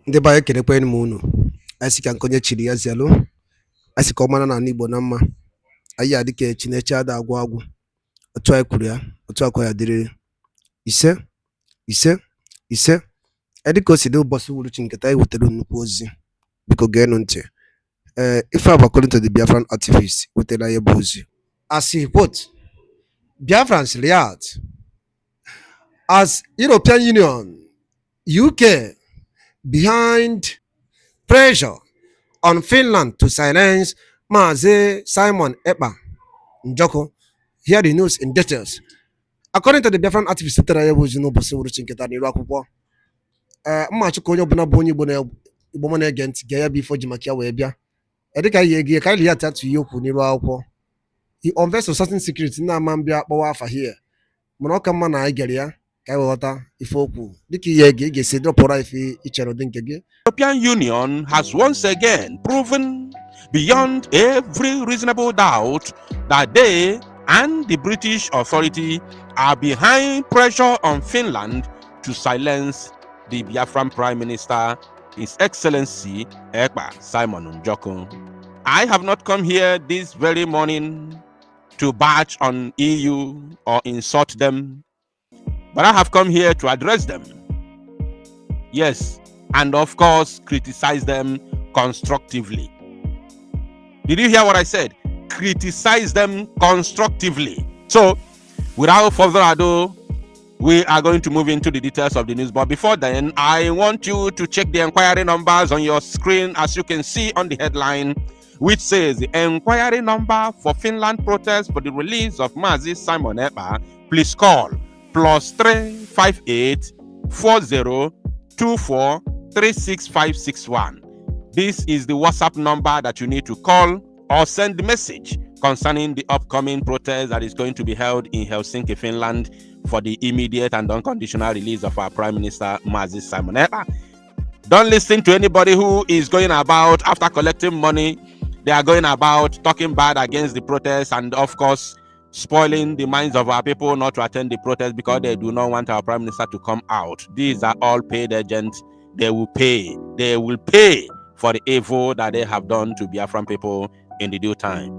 Ndị be anyị kelekwanụ m unu. Anyị sị ka nke chiri ya zelu. Anyị sị ka ọ mara n'ala Igbo na mma. Anyị adị ka Chineke ada agwụ agwụ. Otu anyị kwuru ya, otu akwa ya dịrị. Ise, ise, ise. Dị ka o si dị ụbọchị uhuruchi nketa anyị wetara nnukwu ozi. Biko geenụ ntị. Ife a bụ according to the Biafran activist wetara ya bụ ozi. As he quote, Biafrans react as European Union, UK, behind pressure on Finland to silence Mazi Simon Ekpa Njoko. Hear the news in details. According to the Biafran activist, he unveils a certain secret na mambia afa here. Monokama na Igeria. European Union has once again proven beyond every reasonable doubt that they and the British authority are behind pressure on Finland to silence the Biafran Prime Minister, His Excellency Ekpa Simon Njoko. I have not come here this very morning to bash on EU or insult them, but I have come here to address them. Yes, and of course, criticize them constructively. Did you hear what I said? Criticize them constructively. So, without further ado, we are going to move into the details of the news. But before then, I want you to check the inquiry numbers on your screen, as you can see on the headline, which says the inquiry number for Finland protest for the release of Mazi Simon Ekpa. Please call +358 4024 36561. This is the WhatsApp number that you need to call or send the message concerning the upcoming protest that is going to be held in Helsinki, Finland, for the immediate and unconditional release of our Prime Minister Mazi Simon Ekpa. Don't listen to anybody who is going about, after collecting money, they are going about talking bad against the protest and, of course, spoiling the minds of our people not to attend the protest because they do not want our Prime Minister to come out. These are all paid agents. They will pay. They will pay for the evil that they have done to Biafran people in the due time.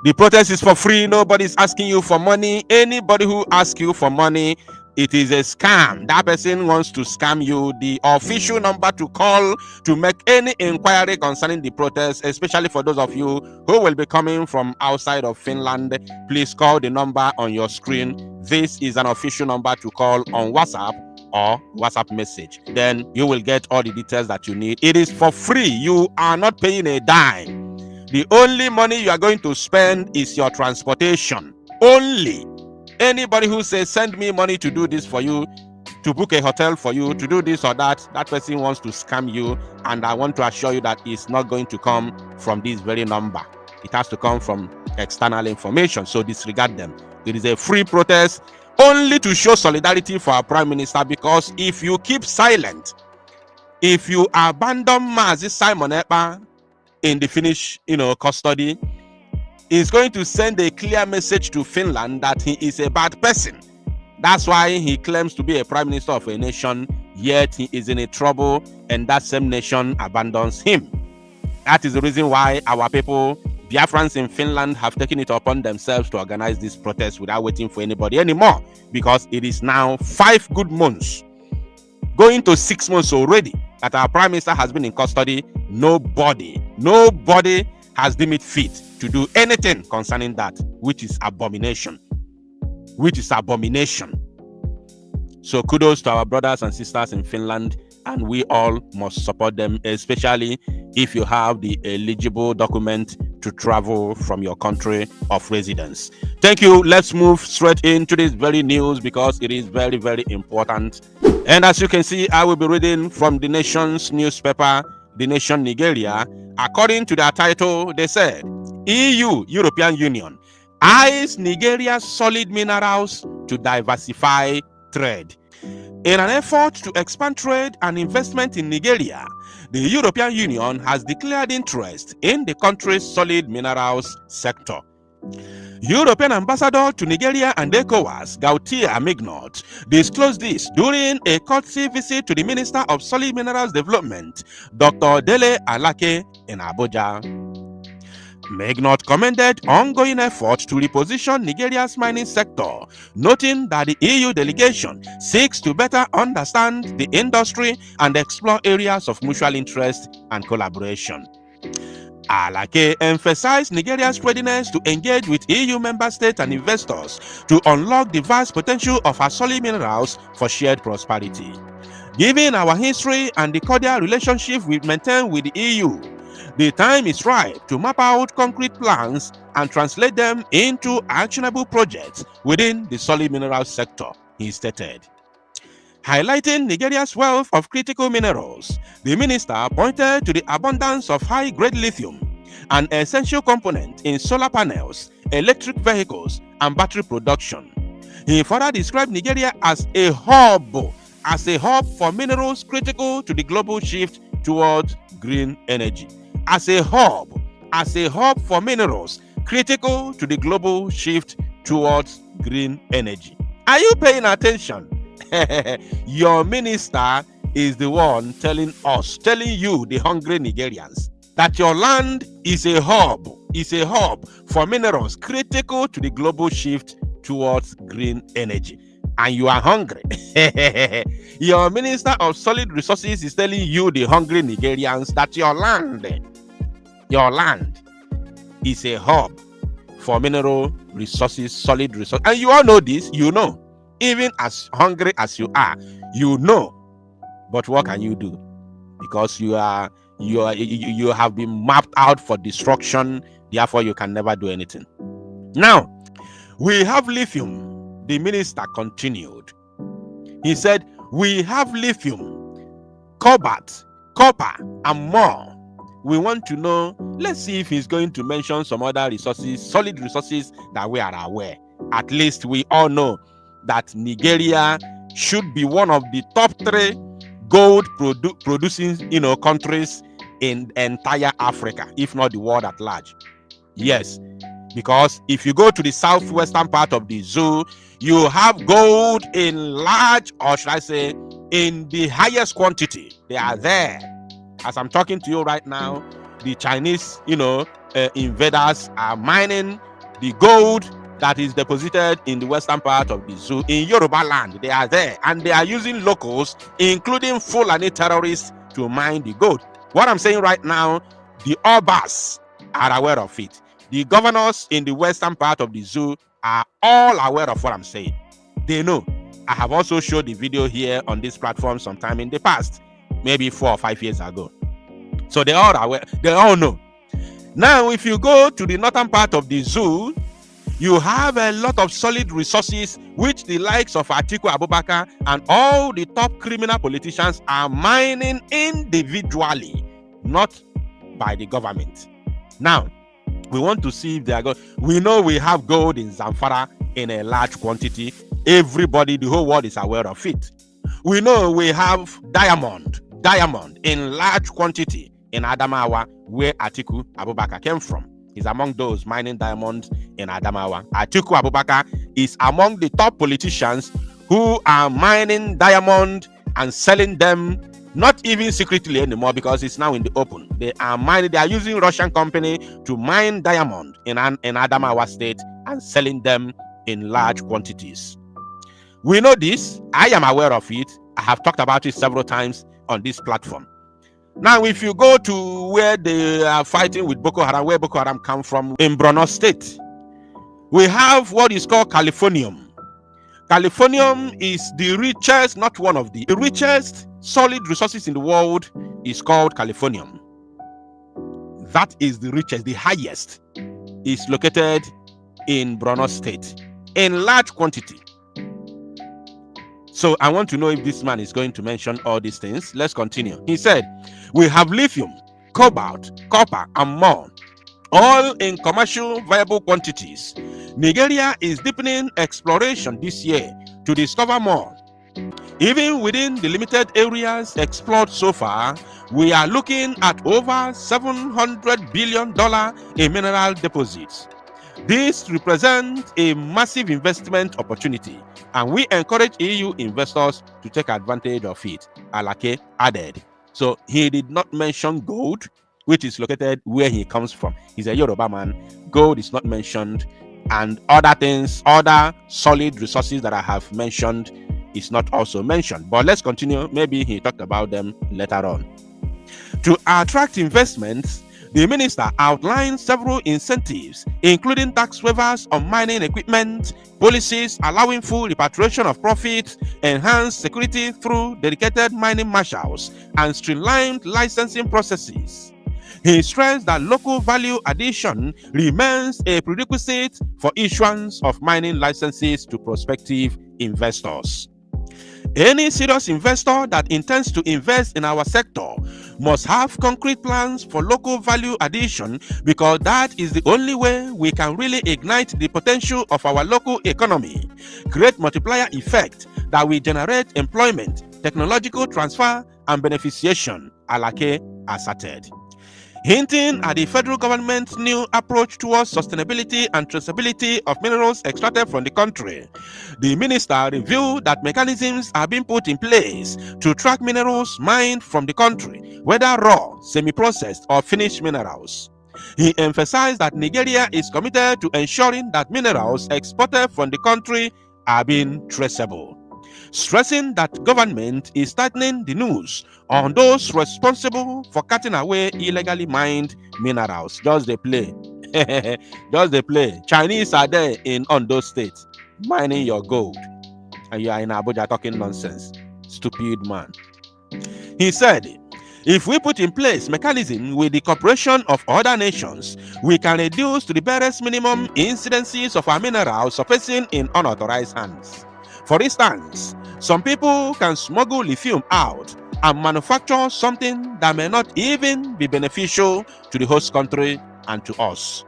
The protest is for free. Nobody is asking you for money. Anybody who asks you for money, it is a scam. That person wants to scam you. The official number to call to make any inquiry concerning the protest, especially for those of you who will be coming from outside of Finland, please call the number on your screen. This is an official number to call on WhatsApp or WhatsApp message. Then you will get all the details that you need. It is for free. You are not paying a dime. The only money you are going to spend is your transportation. Only. Anybody who says, send me money to do this for you, to book a hotel for you, to do this or that, that person wants to scam you. And I want to assure you that it's not going to come from this very number. It has to come from external information. So disregard them. It is a free protest only to show solidarity for our Prime Minister, because if you keep silent, if you abandon Mazi Simon Ekpa in the Finnish, custody, is going to send a clear message to Finland that he is a bad person. That's why he claims to be a prime minister of a nation, yet he is in a trouble and that same nation abandons him. That is the reason why our people, Biafrans in Finland, have taken it upon themselves to organize this protest without waiting for anybody anymore, because it is now 5 good months, going to 6 months already, that our prime minister has been in custody. Nobody has deemed it fit to do anything concerning that, which is abomination. So kudos to our brothers and sisters in Finland, and we all must support them, especially if you have the eligible document to travel from your country of residence. Thank you. Let's move straight into this very news, because it is very, very important. And as you can see, I will be reading from the Nation's newspaper, The Nation Nigeria. According to their title, they said, EU, European Union, eyes Nigeria's solid minerals to diversify trade. In an effort to expand trade and investment in Nigeria, the European Union has declared interest in the country's solid minerals sector. European ambassador to Nigeria and ECOWAS, Gautier Mignot, disclosed this during a courtesy visit to the Minister of Solid Minerals Development, Dr. Dele Alake, in Abuja. Mignot commended ongoing efforts to reposition Nigeria's mining sector, noting that the EU delegation seeks to better understand the industry and explore areas of mutual interest and collaboration. Alake emphasized Nigeria's readiness to engage with EU member states and investors to unlock the vast potential of our solid minerals for shared prosperity. Given our history and the cordial relationship we maintain with the EU, the time is right to map out concrete plans and translate them into actionable projects within the solid minerals sector, he stated. Highlighting Nigeria's wealth of critical minerals, the minister pointed to the abundance of high-grade lithium, an essential component in solar panels, electric vehicles, and battery production. He further described Nigeria as a hub for minerals critical to the global shift towards green energy. As a hub for minerals critical to the global shift towards green energy. Are you paying attention? Your minister is the one telling you, the hungry Nigerians, that your land is a hub for minerals critical to the global shift towards green energy. And you are hungry. Your minister of solid resources is telling you, the hungry Nigerians, that your land is a hub for mineral resources, solid resources. And you all know this, even as hungry as you are, but what can you do? Because you have been mapped out for destruction, therefore you can never do anything. Now, we have lithium, the minister continued. He said, we have lithium, cobalt, copper, and more. We want to know, let's see if he's going to mention some other resources, solid resources that we are aware. At least we all know that Nigeria should be one of the top 3 gold producing countries in entire Africa, if not the world at large. Yes, because if you go to the southwestern part of the zoo, you have gold in large, or should I say, in the highest quantity. They are there. As I'm talking to you right now, the Chinese, invaders are mining the gold that is deposited in the western part of the zoo in Yoruba land. They are there, and they are using locals, including Fulani terrorists, to mine the gold. What I'm saying right now, the Obas are aware of it. The governors in the western part of the zoo are all aware of what I'm saying. They know. I have also showed the video here on this platform sometime in the past, maybe 4 or 5 years ago. So they all are aware. They all know. Now, if you go to the northern part of the zoo, you have a lot of solid resources which the likes of Atiku Abubakar and all the top criminal politicians are mining individually, not by the government. Now, we want to see if they are gold. We know we have gold in Zamfara in a large quantity. Everybody, the whole world is aware of it. We know we have diamond in large quantity in Adamawa, where Atiku Abubakar came from. He's among those mining diamonds in Adamawa. Atiku Abubakar is among the top politicians who are mining diamond and selling them, not even secretly anymore, because it's now in the open. They are using Russian company to mine diamond in Adamawa state and selling them in large quantities. We know this. I am aware of it. I have talked about it several times on this platform. Now, if you go to where they are fighting with Boko Haram, where Boko Haram come from, in Borno State, we have what is called californium. Californium is the richest, not one of the richest solid resources in the world is called californium. That is the richest, the highest. Is located in Borno State in large quantity. So I want to know if this man is going to mention all these things. Let's continue. He said, we have lithium, cobalt, copper, and more, all in commercial viable quantities. Nigeria is deepening exploration this year to discover more. Even within the limited areas explored so far, we are looking at over $700 billion in mineral deposits. This represents a massive investment opportunity, and we encourage EU investors to take advantage of it, Alake added. So he did not mention gold, which is located where he comes from. He's a Yoruba man. Gold is not mentioned, and other things, other solid resources that I have mentioned is not also mentioned. But let's continue. Maybe he talked about them later on. To attract investments, the minister outlined several incentives, including tax waivers on mining equipment, policies allowing full repatriation of profits, enhanced security through dedicated mining marshals, and streamlined licensing processes. He stressed that local value addition remains a prerequisite for issuance of mining licenses to prospective investors. Any serious investor that intends to invest in our sector must have concrete plans for local value addition, because that is the only way we can really ignite the potential of our local economy, create multiplier effect that will generate employment, technological transfer, and beneficiation, Alake asserted. Hinting at the federal government's new approach towards sustainability and traceability of minerals extracted from the country, the minister revealed that mechanisms are being put in place to track minerals mined from the country, whether raw, semi-processed, or finished minerals. He emphasized that Nigeria is committed to ensuring that minerals exported from the country are being traceable, stressing that government is tightening the noose on those responsible for cutting away illegally mined minerals. Just they play. Just they play. Chinese are there in Ondo State mining your gold, and you are in Abuja talking nonsense. Stupid man. He said, if we put in place mechanism with the cooperation of other nations, we can reduce to the barest minimum incidences of our minerals surfacing in unauthorized hands. For instance, some people can smuggle lithium out and manufacture something that may not even be beneficial to the host country and to us.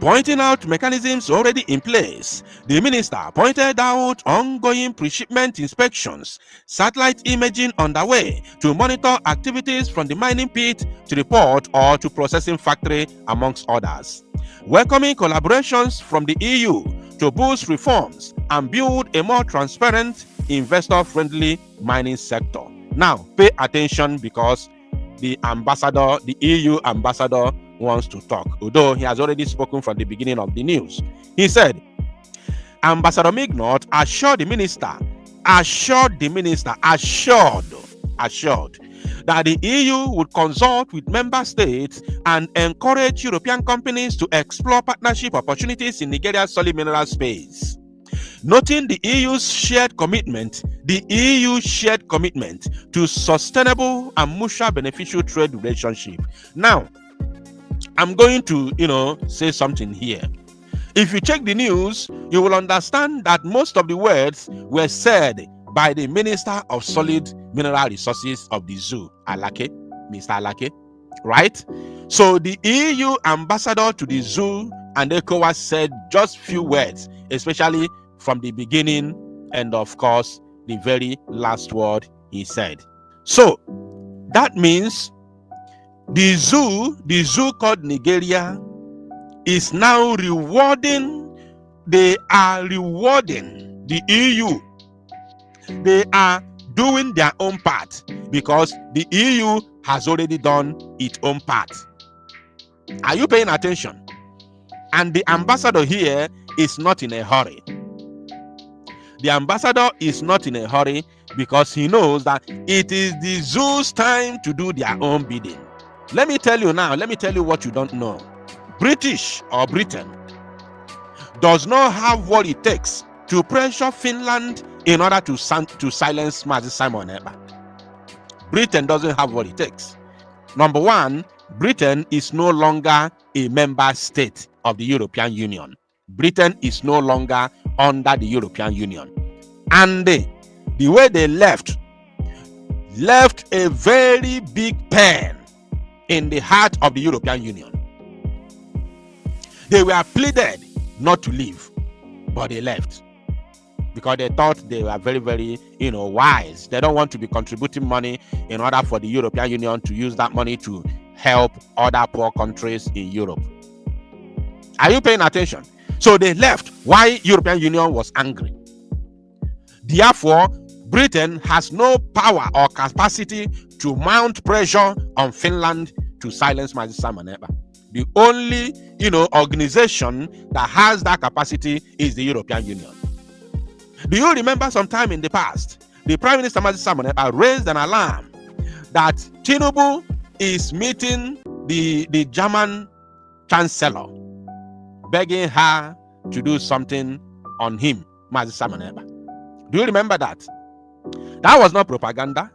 Pointing out mechanisms already in place, the minister pointed out ongoing pre-shipment inspections, satellite imaging underway to monitor activities from the mining pit to the port or to processing factory, amongst others. Welcoming collaborations from the EU to boost reforms and build a more transparent, investor-friendly mining sector. Now, pay attention, because the EU ambassador wants to talk, although he has already spoken from the beginning of the news. He said, Ambassador Mignot assured the minister that the EU would consult with member states and encourage European companies to explore partnership opportunities in Nigeria's solid mineral space. Noting the EU's shared commitment to sustainable and mutually beneficial trade relationship. Now, I'm going to, say something here. If you check the news, you will understand that most of the words were said by the Minister of Solid Mineral Resources of the zoo, Alake, Mr. Alake, right? So the EU ambassador to the zoo and ECOWAS said just few words, especially from the beginning and of course the very last word he said. So that means the zoo called Nigeria is now rewarding, they are rewarding the EU. They are doing their own part because the EU has already done its own part. Are you paying attention? And the ambassador here is not in a hurry. The ambassador is not in a hurry because he knows that it is the zoo's time to do their own bidding. Let me tell you what you don't know. British or Britain does not have what it takes to pressure Finland in order to silence Mazi Simon Ekpa. Britain doesn't have what it takes. Number one, Britain is no longer a member state of the European Union. Britain is no longer under the European Union. And the way they left a very big pain in the heart of the European Union. They were pleaded not to leave, but they left because they thought they were very, very, wise. They don't want to be contributing money in order for the European Union to use that money to help other poor countries in Europe. Are you paying attention? So they left. Why European Union was angry. Therefore, Britain has no power or capacity to mount pressure on Finland to silence Mazi Simon Ekpa. The only, organization that has that capacity is the European Union. Do you remember sometime in the past, the Prime Minister Mazi Simon Ekpa raised an alarm that Tinubu is meeting the German Chancellor, begging her to do something on him, Mazi Simon Ekpa. Do you remember that? That was not propaganda.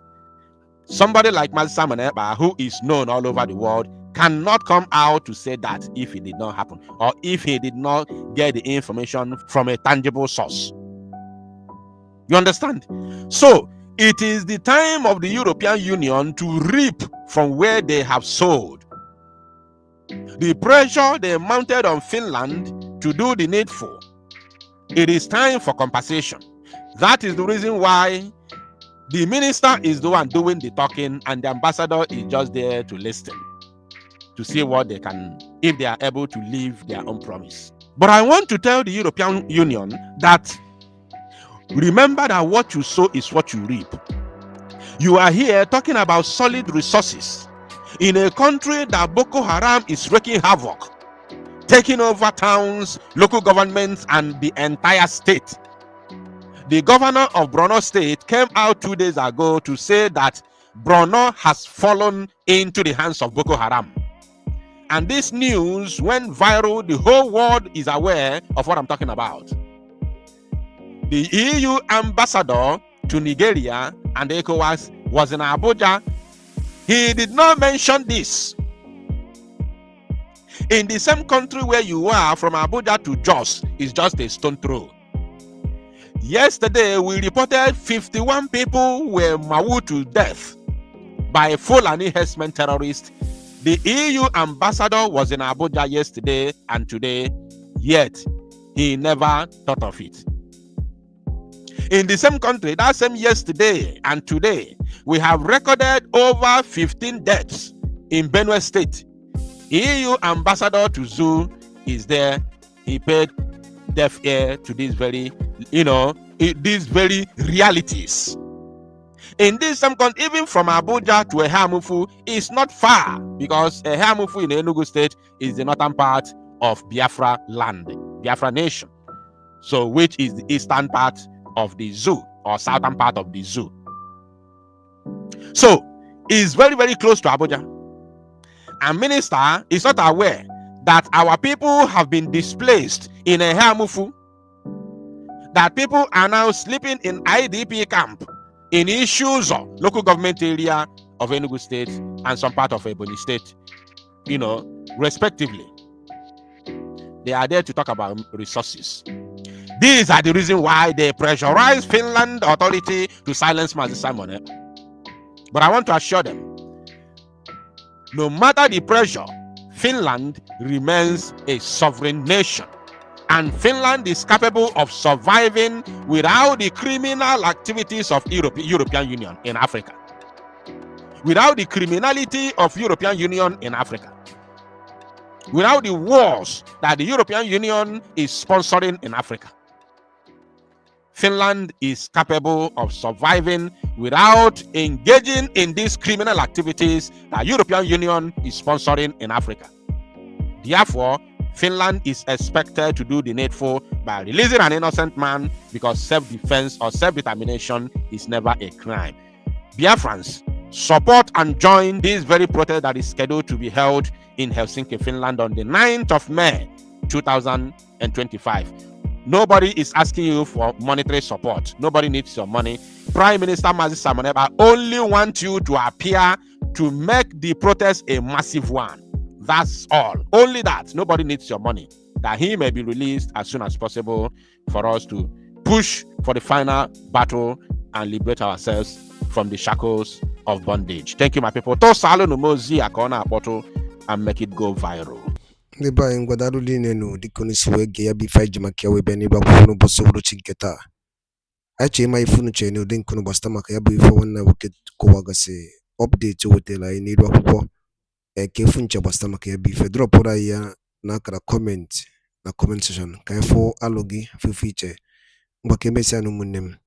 Somebody like Mazi Simon Ekpa, who is known all over the world, cannot come out to say that if it did not happen or if he did not get the information from a tangible source. You understand? So it is the time of the European Union to reap from where they have sowed. The pressure they mounted on Finland to do the needful. It is time for compensation. That is the reason why the minister is the one doing the talking and the ambassador is just there to listen, to see what they can, if they are able to live their own promise. But I want to tell the European Union that remember that what you sow is what you reap. You are here talking about solid resources in a country that Boko Haram is wreaking havoc, taking over towns, local governments, and the entire state. The governor of Borno State came out 2 days ago to say that Borno has fallen into the hands of Boko Haram. And this news went viral. The whole world is aware of what I'm talking about. The EU ambassador to Nigeria and ECOWAS was in Abuja. He did not mention this. In the same country where you are, from Abuja to Jos is just a stone throw. Yesterday, we reported 51 people were mauled to death by Fulani herdsmen terrorists. The EU ambassador was in Abuja yesterday and today, yet he never thought of it. In the same country, that same yesterday and today, we have recorded over 15 deaths in Benue State. EU ambassador to Zoo is there. He paid deaf ear to these very, these very realities. In this same country, even from Abuja to Ehamufu is not far, because Ehamufu in Enugu State is the northern part of Biafra land, Biafra nation. So, which is the eastern part of the zoo or southern part of the zoo. So, it's very, very close to Abuja. And minister is not aware that our people have been displaced in Ehamufu, that people are now sleeping in IDP camp in Ishuzo, local government area of Enugu State and some part of Ebonyi State, respectively. They are there to talk about resources. These are the reasons why they pressurize Finland authority to silence Mazi Simon Ekpa. But I want to assure them, no matter the pressure, Finland remains a sovereign nation. And Finland is capable of surviving without the criminal activities of European Union in Africa. Without the criminality of European Union in Africa. Without the wars that the European Union is sponsoring in Africa. Finland is capable of surviving without engaging in these criminal activities that European Union is sponsoring in Africa. Therefore, Finland is expected to do the needful by releasing an innocent man, because self-defense or self-determination is never a crime. Biafrans, support and join this very protest that is scheduled to be held in Helsinki, Finland on the 9th of May 2025. Nobody is asking you for monetary support. Nobody needs your money. Prime Minister Mazi Simon Ekpa only wants you to appear to make the protest a massive one. That's all. Only that. Nobody needs your money. That he may be released as soon as possible for us to push for the final battle and liberate ourselves from the shackles of bondage. Thank you, my people. And make it go viral. Ndị be anyị ngwadarụ niile nụ dịka onye si wee gee ya bụ ife anyị ji maka ya wee bịa n'ebe akwụkwọ n'ụbọchị uhuruchi nke taa. Anyị chọrọ ịma ife unu chere n'ụdị nke unu gbasata maka ya bụ ife nwanne nwoke kọwagasị ọpdeti o wetara anyị n'iru akwụkwọ ka efu nche gbasata maka ya bụ ife, dropụrụ anyị ya n'akara kọmentị na comment section ka anyị fụ alụ gị fụfụ iche ngwa ka emesịa na ụmụnne m